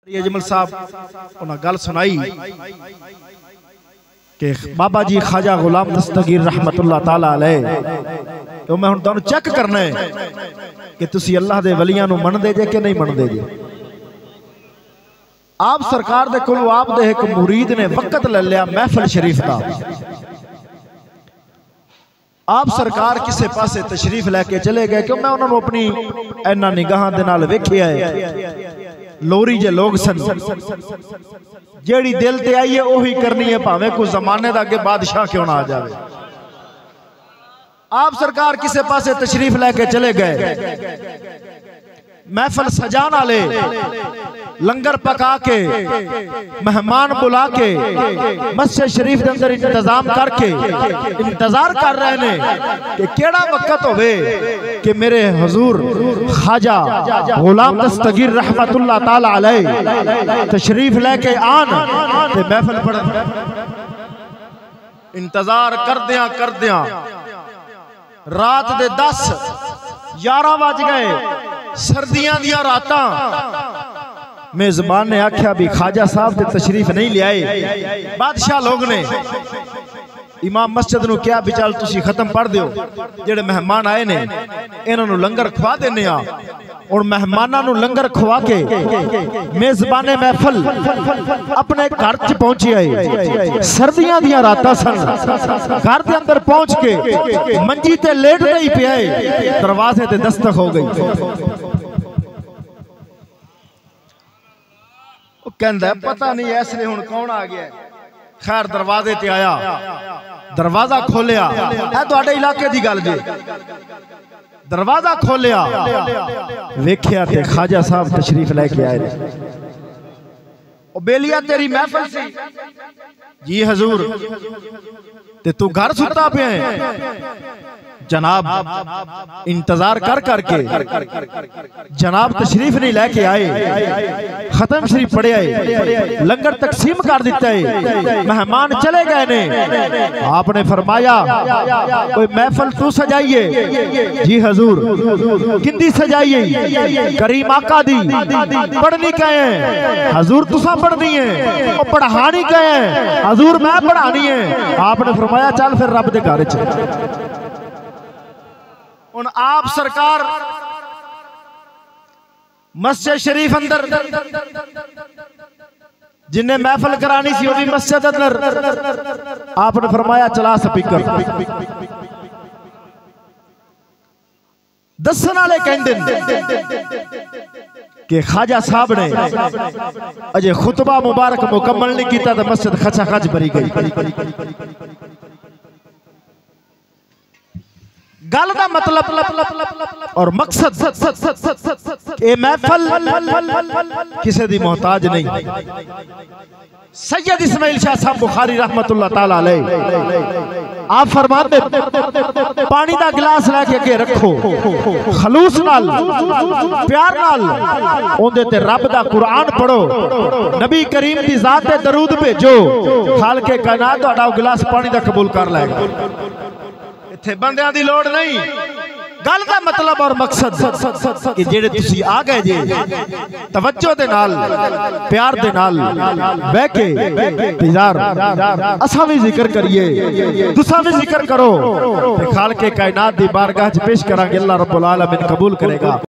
अजमल साहब उन्हें गल सुनाई कि बाबा जी ख्वाजा गुलाम दस्तगीर रहमतुल्लाह ताला अलैह, तो मैं हुण तुहानू चेक करना है कि तुसी अल्लाह दे वलियां नू मनदे जे कि नहीं मनदे जे। आप सरकार दे कोलों आप दे एक मुरीद ने वक्त ले लिया महफिल शरीफ का। आप सरकार किसी पासे तशरीफ लैके चले गए, क्यों मैं उन्होंने अपनी इन्ना निगाहां दे नाल वेखिया है। लोरी जे लोग सन, जेड़ी दिल ते आई है ओही करनी है, भावें कोई जमाने दा अगे बादशाह क्यों ना आ जाए। आप सरकार किसी पासे तशरीफ लैके चले गए, महफिल सजाना ले, लंगर पका के, मेहमान बुला के, मस्जिद शरीफ के अंदर इंतजाम करके इंतजार कर रहे ने कि केड़ा वक्त होवे कि मेरे हुजूर ख्वाजा गुलाम दस्तगीर रहमतुल्लाह ताला अलैह तशरीफ लेके आन ते महफिल पढ़न। इंतजार कर दिया रात दे 10-11 बज गए, सर्दियां दियां रातां। मेजबान ने आख्या भी ख्वाजा साहब ते तशरीफ नहीं ले आए। बादशाह लोग ने इमाम मस्जिद नू क्या भी चल तुसी खत्म पढ़ दियो, जेड़े मेहमान आए ने इन्हां नू लंगर खवा देने आ। और मेहमानां नू लंगर खवा के मेजबाने महफिल अपने घर च पहुंची आए। सर्दियां दियां रातां सन, घर दे अंदर पहुंच के मंजी ते लेटदे ही पिया, दरवाजे ते दस्तक हो गई। कहंदा पता नहीं इसलिए हुण कौन आ गया। खैर दरवाजे ते आया, दरवाजा खोलिया, है तुहाडे इलाके दी गल जे। दरवाजा खोलिया, वेख्या ते ख्वाजा साहब तशरीफ लेके आए। ओ बेलिया तेरी महफिल सी जी हजूर, ते तू घर सुता पे जनाब। इंतजार कर करके जनाब तशरीफ नहीं लेके आए, खत्म शरीफ पढ़े आए, लंगर तकसीम कर दिता है, मेहमान चले गए ने। आपने फरमाया कोई महफिल तू सजाइए जी हजूर। किंदी सजाइए? करीम आका दी। पढ़नी कहे हजूर तुसा पढ़नी है, पढ़ानी कहे हजूर मैं पढ़ानी है। आपने फरमाया चल फिर रब दे घर च। उन आप सरकार मस्जिद शरीफ अंदर जिन्हें महफिल करानी सी वो भी मस्जिद अंदर। आपने फरमाया चला स्पीकर। दसन वाले कहंदे कि ख्वाजा साहब ने अजे खुतबा मुबारक मुकम्मल नहीं किया तो मस्जिद खचा खच भरी गई। गल का मतलब और मकसद ए महफिल किसी दी मोहताज नहीं। सैयद इस्माइल शाह साहब बुखारी रहमतुल्लाह ताला अलैह आप फरमाते पानी का गिलास लेके अगे रखो, खलूस नाल प्यार नाल ओंदे ते रब दा कुरान पढ़ो, नबी करीम दी जात ते दरूद भेजो, खालके कायनात तुहाडा गिलास पानी दा कबूल कर लेगा। इत्थे बंदियां दी लोड़ नहीं। गल का मतलब और मकसद कि जेड़े तुसी आ गए जे तवज्जो दे नाल प्यार दे नाल बैठ के इंतजार असा भी जिक्र करिए, तुसा भी जिक्र करो, खालके कायनात दी बारगाह च पेश करांगे। अल्लाह रब्बुल आलमीन कबूल करेगा।